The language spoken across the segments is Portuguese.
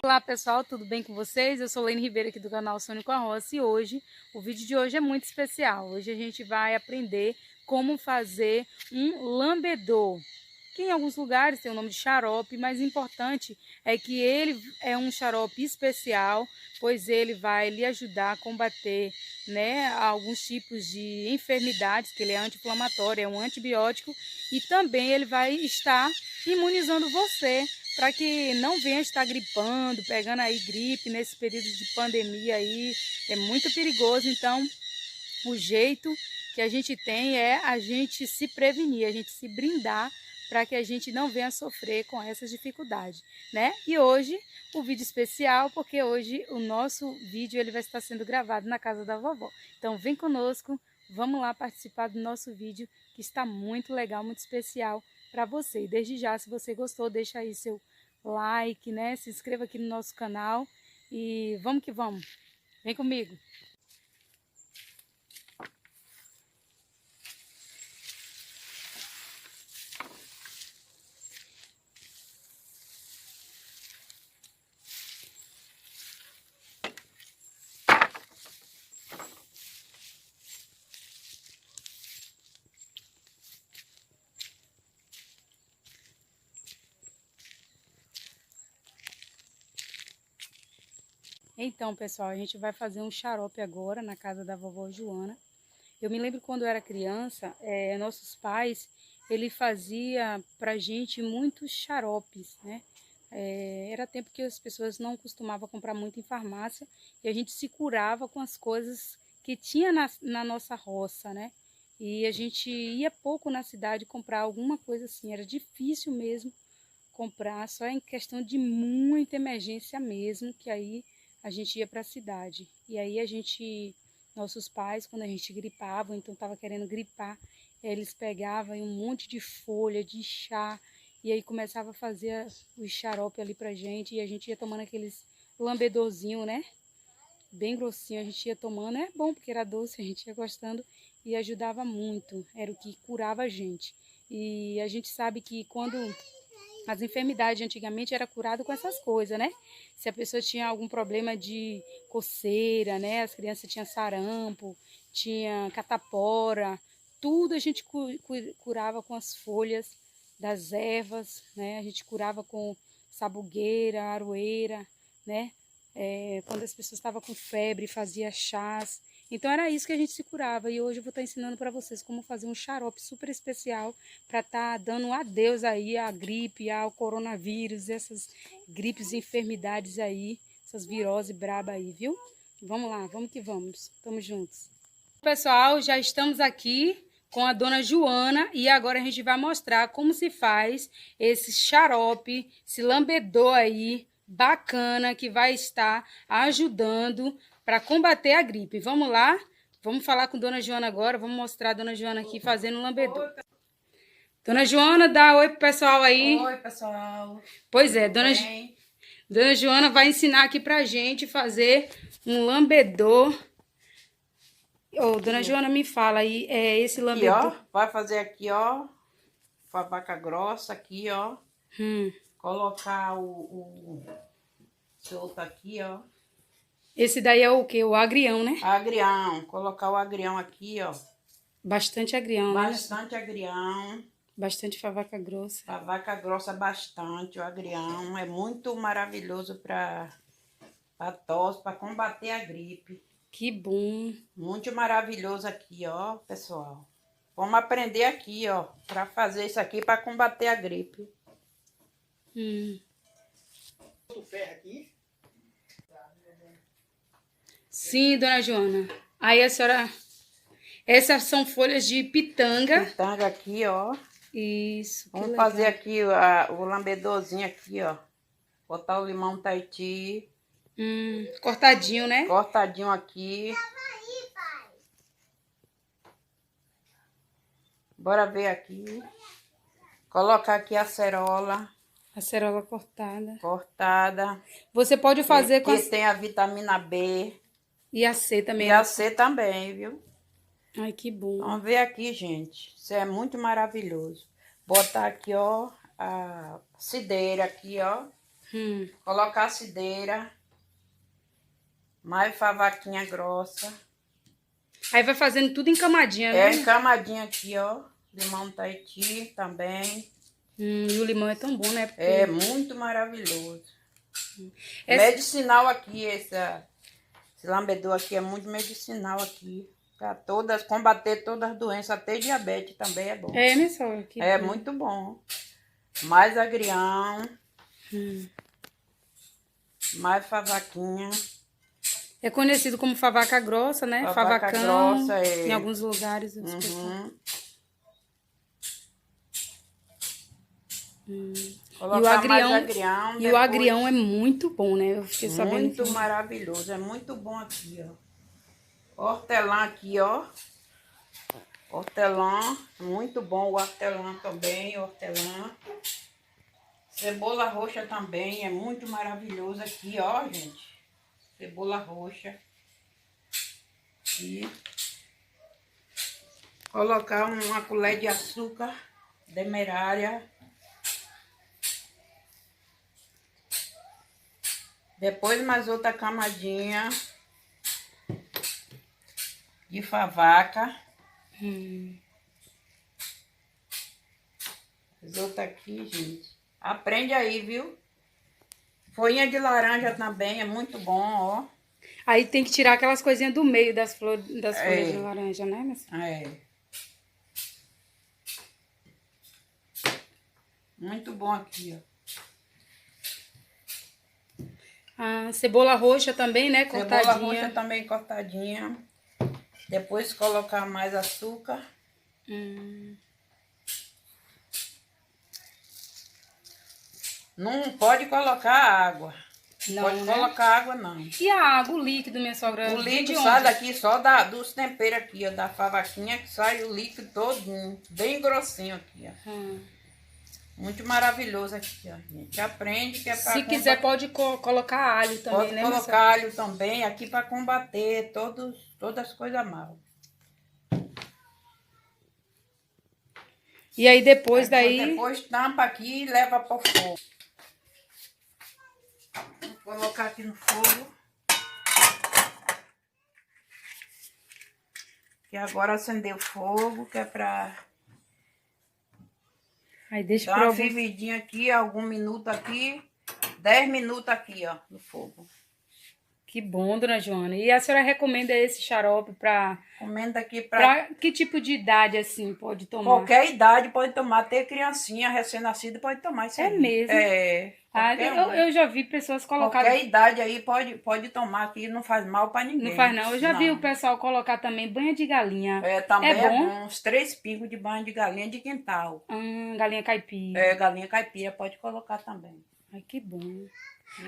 Olá pessoal, tudo bem com vocês? Eu sou Lene Ribeiro aqui do canal Sônico Arroça e hoje, o vídeo de hoje é muito especial. Hoje a gente vai aprender como fazer um lambedor, que em alguns lugares tem o nome de xarope, mas o importante é que ele é um xarope especial, pois ele vai lhe ajudar a combater, né, alguns tipos de enfermidades, que ele é anti-inflamatório, é um antibiótico e também ele vai estar imunizando você para que não venha estar gripando, pegando aí gripe nesse período de pandemia aí, é muito perigoso. Então, o jeito que a gente tem é a gente se prevenir, a gente se brindar para que a gente não venha sofrer com essas dificuldades, né? E hoje, o vídeo especial, porque hoje o nosso vídeo ele vai estar sendo gravado na casa da vovó. Então, vem conosco, vamos lá participar do nosso vídeo, que está muito legal, muito especial para você. E desde já, se você gostou, deixa aí seu like, né? Se inscreva aqui no nosso canal e vamos que vamos. Vem comigo. Então, pessoal, a gente vai fazer um xarope agora na casa da vovó Joana. Eu me lembro quando eu era criança, nossos pais, ele fazia pra gente muitos xaropes, né? Era tempo que as pessoas não costumavam comprar muito em farmácia e a gente se curava com as coisas que tinha na nossa roça, né? E a gente ia pouco na cidade comprar alguma coisa assim, era difícil mesmo comprar, só em questão de muita emergência mesmo, que aí a gente ia para a cidade. E aí nossos pais, quando a gente gripava, então estava querendo gripar, eles pegavam um monte de folha, de chá, e aí começava a fazer o xarope ali pra gente, e a gente ia tomando aqueles lambedorzinho, né? Bem grossinho, a gente ia tomando, é bom porque era doce, a gente ia gostando e ajudava muito, era o que curava a gente. E a gente sabe que quando as enfermidades antigamente era curado com essas coisas, né? Se a pessoa tinha algum problema de coceira, né? As crianças tinham sarampo, tinha catapora, tudo a gente curava com as folhas das ervas, né? A gente curava com sabugueira, aroeira, né? Quando as pessoas estavam com febre, fazia chás. Então era isso que a gente se curava. E hoje eu vou estar ensinando para vocês como fazer um xarope super especial para estar dando um adeus aí à gripe, ao coronavírus, essas gripes e enfermidades aí, essas viroses braba aí, viu? Vamos lá, vamos que vamos. Tamo juntos. Pessoal, já estamos aqui com a dona Joana e agora a gente vai mostrar como se faz esse xarope, esse lambedor aí, bacana, que vai estar ajudando para combater a gripe. Vamos lá? Vamos falar com dona Joana agora, vamos mostrar a dona Joana aqui fazendo um lambedor. Dona Joana, dá oi pro pessoal aí. Oi, pessoal. Pois é, Bem? dona Joana vai ensinar aqui pra gente fazer um lambedor. Ô, dona Joana, me fala aí, esse Aqui, lambedor. ó. Vai fazer aqui, ó. Com a vaca grossa aqui, ó. Colocar o solto aqui, ó. Esse daí é o quê? O agrião, né? Agrião. Colocar o agrião aqui, ó. Bastante agrião, né? Bastante agrião. Bastante favaca grossa. A vaca grossa bastante, o agrião. É muito maravilhoso para tosse, para combater a gripe. Que bom. Muito maravilhoso aqui, ó, pessoal. Vamos aprender aqui, ó, para fazer isso aqui para combater a gripe. Sim, dona Joana. Aí a senhora... Essas são folhas de pitanga. Pitanga aqui, ó. Isso, que Vamos legal. fazer aqui o lambedorzinho aqui, ó. Botar o limão Tahiti. Cortadinho, né? Cortadinho aqui. Bora ver aqui. Colocar aqui a acerola. Acerola cortada. Cortada. Você pode fazer com que tem a vitamina B. E a C também. E a C também, viu? Ai, que bom. Vamos ver aqui, gente. Isso é muito maravilhoso. Botar aqui, ó, a cideira aqui, ó. Colocar a cideira. Mais favaquinha grossa. Aí vai fazendo tudo em camadinha, né? É, em camadinha aqui, ó. Limão Tahiti também. E o limão é tão bom, né? Porque... É muito maravilhoso. Medicinal aqui, esse lambedor aqui é muito medicinal aqui. Pra combater todas as doenças, até diabetes também é bom. É, né, sogra? É muito bom. Mais agrião. Mais favaquinha. É conhecido como favaca grossa, né? Favaca grossa, é. Em alguns lugares. E o agrião, e o agrião é muito bom, né? Eu fiquei sabendo. Muito maravilhoso, é muito bom aqui, ó. Hortelã aqui, ó. Hortelã, muito bom o hortelã também, hortelã. Cebola roxa também, é muito maravilhoso aqui, ó, gente. Cebola roxa. E colocar uma colher de açúcar demerara. Depois mais outra camadinha de favaca. Mais outra aqui, gente. Aprende aí, viu? Folhinha de laranja também é muito bom, ó. Aí tem que tirar aquelas coisinhas do meio das folhas de laranja, né? Muito bom aqui, ó. A cebola roxa também, né? Cortadinha. Cebola roxa também cortadinha. Depois colocar mais açúcar. Não pode colocar água. Não pode colocar água, não. E a água, o líquido, minha sogra? O líquido sai daqui só dos temperos aqui, ó. Da favaquinha que sai o líquido todinho. Bem grossinho aqui, ó. Muito maravilhoso aqui, ó, gente. Aprende que é pra... Se quiser, pode colocar alho também, pode né? Pode colocar alho também aqui para combater todas as coisas mal. E aí depois daí... Depois tampa aqui e leva para o fogo. Vou colocar aqui no fogo. E agora acender o fogo, que é para... Aí deixa dar uma fervidinha aqui, algum minuto aqui, 10 minutos aqui, ó, no fogo. Que bom, dona Joana. E a senhora recomenda esse xarope para... Recomenda aqui para que tipo de idade, assim, pode tomar? Qualquer idade pode tomar, até criancinha recém-nascida pode tomar isso aí. É mesmo? É. Eu já vi pessoas colocar... Qualquer idade aí pode tomar, que não faz mal para ninguém. Não faz não. Eu já vi o pessoal colocar também banha de galinha. Também é bom. Uns 3 pingos de banha de galinha de quintal. Galinha caipira. Galinha caipira pode colocar também. Ai, que bom.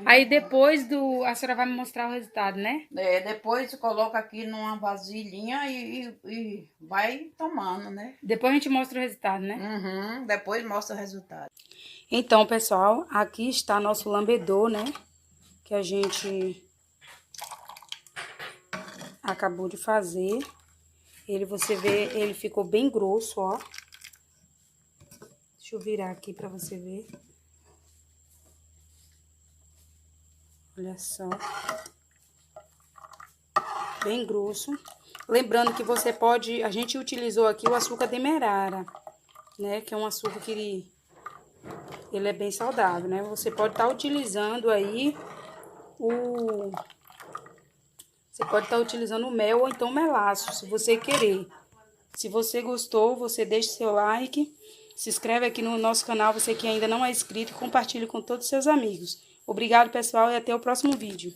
Aí depois a senhora vai me mostrar o resultado, né? Depois coloca aqui numa vasilhinha e vai tomando, né? Depois a gente mostra o resultado, né? Depois mostra o resultado. Então, pessoal, aqui está nosso lambedor, né? Que a gente acabou de fazer. Você vê, ele ficou bem grosso, ó. Deixa eu virar aqui pra você ver. Olha só. Bem grosso. Lembrando que você pode... A gente utilizou aqui o açúcar demerara, né? Que é um açúcar que ele é bem saudável, né? Você pode estar utilizando aí Você pode estar utilizando o mel ou então melaço, se você querer. Se você gostou, você deixa seu like. Se inscreve aqui no nosso canal, você que ainda não é inscrito, compartilhe com todos os seus amigos. Obrigado, pessoal, e até o próximo vídeo.